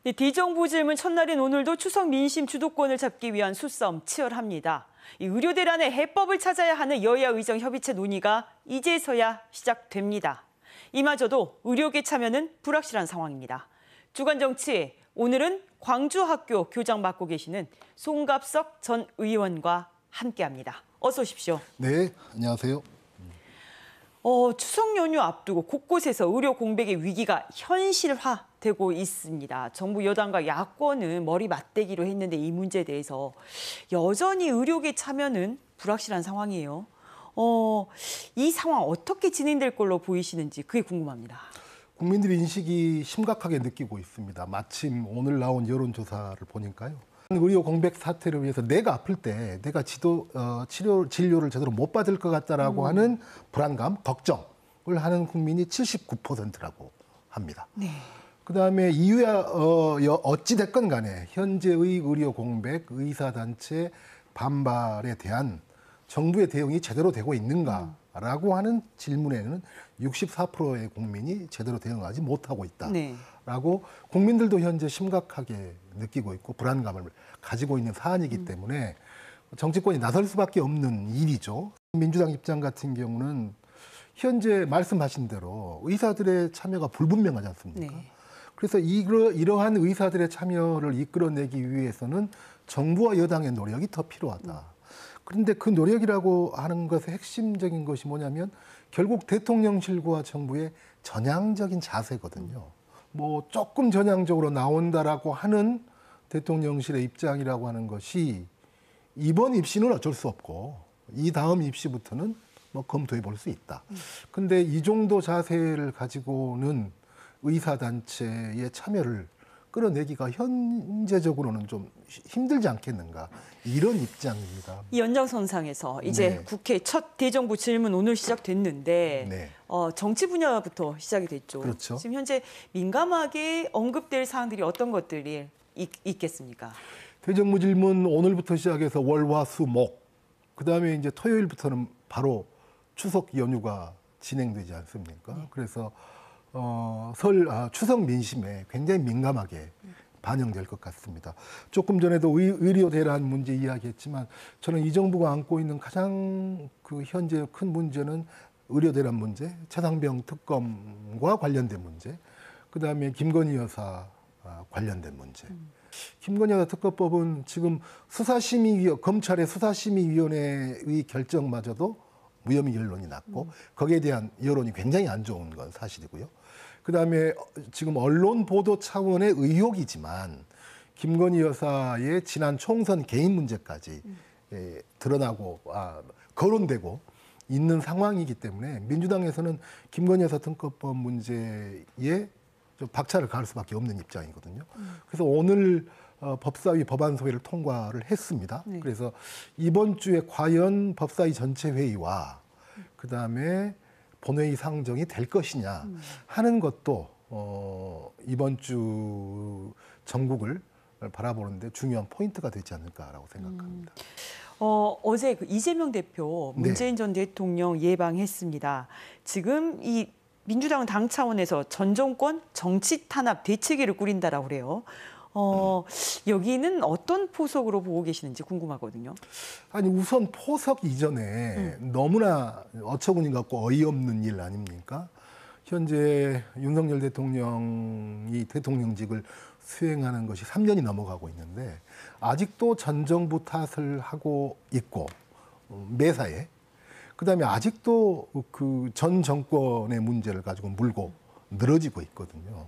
네, 대정부 질문 첫날인 오늘도 추석 민심 주도권을 잡기 위한 수싸움 치열합니다. 이 의료 대란의 해법을 찾아야 하는 여야 의정 협의체 논의가 이제서야 시작됩니다. 이마저도 의료계 참여는 불확실한 상황입니다. 주간 정치, 오늘은 광주학교 교장 맡고 계시는 송갑석 전 의원과 함께합니다. 어서 오십시오. 네, 안녕하세요. 추석 연휴 앞두고 곳곳에서 의료 공백의 위기가 현실화되고 있습니다. 정부 여당과 야권은 머리 맞대기로 했는데 이 문제에 대해서 여전히 의료계 참여는 불확실한 상황이에요. 이 상황 어떻게 진행될 걸로 보이시는지 그게 궁금합니다. 국민들의 인식이 심각하게 느끼고 있습니다. 마침 오늘 나온 여론조사를 보니까요. 의료 공백 사태를 위해서 내가 아플 때 내가 진료를 제대로 못 받을 것 같다라고 하는 불안감, 걱정을 하는 국민이 79%라고 합니다. 네. 그다음에 이유야 어찌 됐건 간에 현재의 의료 공백, 의사단체 반발에 대한 정부의 대응이 제대로 되고 있는가라고 하는 질문에는 64%의 국민이 제대로 대응하지 못하고 있다. 네. 라고 국민들도 현재 심각하게 느끼고 있고 불안감을 가지고 있는 사안이기 때문에 정치권이 나설 수밖에 없는 일이죠. 민주당 입장 같은 경우는 현재 말씀하신 대로 의사들의 참여가 불분명하지 않습니까? 네. 그래서 이러한 의사들의 참여를 이끌어내기 위해서는 정부와 여당의 노력이 더 필요하다. 그런데 그 노력이라고 하는 것의 핵심적인 것이 뭐냐면 결국 대통령실과 정부의 전향적인 자세거든요. 뭐 조금 전향적으로 나온다라고 하는 대통령실의 입장이라고 하는 것이 이번 입시는 어쩔 수 없고 이 다음 입시부터는 뭐 검토해 볼 수 있다. 근데 이 정도 자세를 가지고는 의사단체의 참여를 끌어내기가 현재적으로는 좀 힘들지 않겠는가 이런 입장입니다. 이 연장선상에서 이제 네. 국회 첫 대정부 질문 오늘 시작됐는데 네. 정치 분야부터 시작이 됐죠. 그렇죠. 지금 현재 민감하게 언급될 사항들이 어떤 것들이 있겠습니까? 대정부 질문 오늘부터 시작해서 월, 화, 수, 목 그다음에 이제 토요일부터는 바로 추석 연휴가 진행되지 않습니까? 네. 그래서 추석 민심에 굉장히 민감하게 반영될 것 같습니다. 조금 전에도 의료 대란 문제 이야기했지만 저는 이 정부가 안고 있는 가장 현재 큰 문제는 의료 대란 문제, 최상병 특검과 관련된 문제, 그다음에 김건희 여사 관련된 문제. 김건희 여사 특검법은 지금 검찰의 수사심의위원회의 결정마저도 무혐의 결론이 났고 거기에 대한 여론이 굉장히 안 좋은 건 사실이고요. 그다음에 지금 언론 보도 차원의 의혹이지만 김건희 여사의 지난 총선 개인 문제까지 드러나고 거론되고 있는 상황이기 때문에 민주당에서는 김건희 여사 특검법 문제에 좀 박차를 가할 수밖에 없는 입장이거든요. 그래서 오늘 법사위 법안 소위를 통과를 했습니다. 네. 그래서 이번 주에 과연 법사위 전체 회의와 그다음에 본회의 상정이 될 것이냐 하는 것도 이번 주 전국을 바라보는데 중요한 포인트가 되지 않을까라고 생각합니다. 어제 이재명 대표 문재인 전 대통령 예방했습니다. 지금 이 민주당은 당 차원에서 전 정권 정치 탄압 대책위를 꾸린다라고 그래요. 여기는 어떤 포석으로 보고 계시는지 궁금하거든요. 아니 우선 포석 이전에 너무나 어처구니 같고 어이없는 일 아닙니까? 현재 윤석열 대통령이 대통령직을 수행하는 것이 3년이 넘어가고 있는데 아직도 전 정부 탓을 하고 있고 매사에 그다음에 아직도 그 전 정권의 문제를 가지고 물고 늘어지고 있거든요.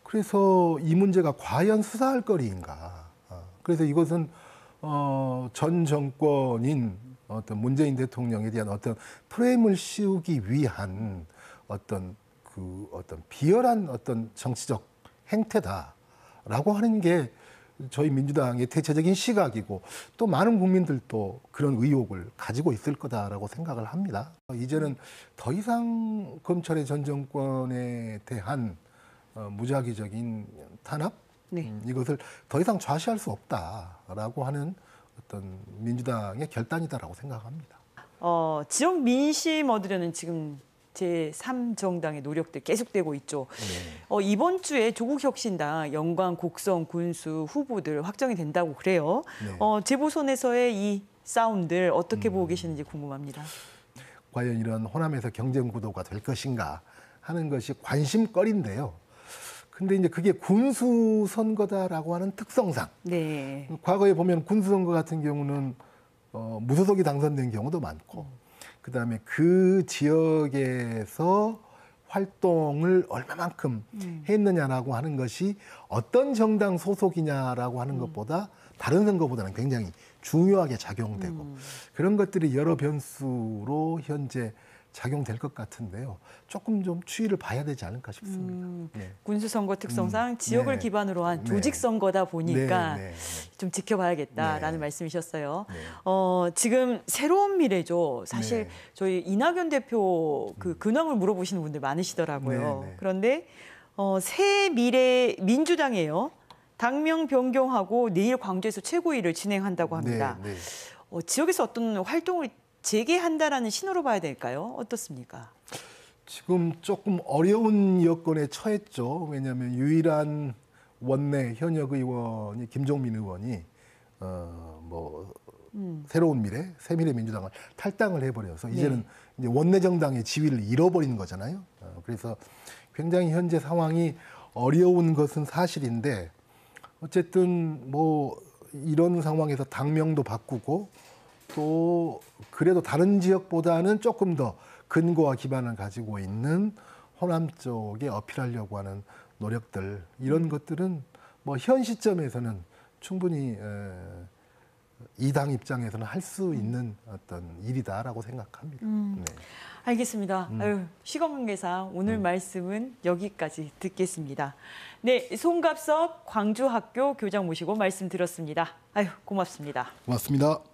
그래서 이 문제가 과연 수사할 거리인가. 그래서 이것은 전 정권인 어떤 문재인 대통령에 대한 어떤 프레임을 씌우기 위한 어떤 비열한 어떤 정치적 행태다라고 하는 게 저희 민주당의 대체적인 시각이고 또 많은 국민들도 그런 의혹을 가지고 있을 거다라고 생각을 합니다. 이제는 더 이상 검찰의 전 정권에 대한 무작위적인 탄압 이것을 더 이상 좌시할 수 없다라고 하는 어떤 민주당의 결단이다라고 생각합니다. 지역 민심 얻으려는 지금 제3정당의 노력들 계속되고 있죠. 네. 이번 주에 조국혁신당 영광, 곡성, 군수 후보들 확정이 된다고 그래요. 네. 재보선에서의 이 싸움들 어떻게 보고 계시는지 궁금합니다. 과연 이런 호남에서 경쟁 구도가 될 것인가 하는 것이 관심거리인데요. 근데 이제 그게 군수 선거다라고 하는 특성상, 네. 과거에 보면 군수 선거 같은 경우는 무소속이 당선된 경우도 많고, 그다음에 그 지역에서 활동을 얼마만큼 했느냐라고 하는 것이 어떤 정당 소속이냐라고 하는 것보다 다른 선거보다는 굉장히 중요하게 작용되고 그런 것들이 여러 변수로 현재 작용될 것 같은데요. 조금 좀 추이를 봐야 되지 않을까 싶습니다. 네. 군수선거 특성상 지역을 네. 기반으로 한 네. 조직선거다 보니까 네. 좀 지켜봐야겠다라는 네. 말씀이셨어요. 네. 지금 새로운 미래죠. 사실 네. 저희 이낙연 대표 그 근황을 물어보시는 분들 많으시더라고요. 네. 그런데 새 미래 민주당이에요. 당명 변경하고 내일 광주에서 최고위를 진행한다고 합니다. 네. 지역에서 어떤 활동을 재개한다라는 신호로 봐야 될까요? 어떻습니까? 지금 조금 어려운 여건에 처했죠. 왜냐하면 유일한 원내 현역 의원이 김종민 의원이 새로운 미래, 새미래 민주당을 탈당을 해버려서 이제는 이제 원내 정당의 지위를 잃어버린 거잖아요. 그래서 굉장히 현재 상황이 어려운 것은 사실인데 어쨌든 뭐 이런 상황에서 당명도 바꾸고 또 그래도 다른 지역보다는 조금 더 근거와 기반을 가지고 있는 호남 쪽에 어필하려고 하는 노력들 이런 것들은 뭐 현 시점에서는 충분히 이 당 입장에서는 할 수 있는 어떤 일이다라고 생각합니다. 네. 알겠습니다. 시간 관계상 오늘 말씀은 여기까지 듣겠습니다. 네, 송갑석 광주학교 교장 모시고 말씀 들었습니다. 고맙습니다. 고맙습니다.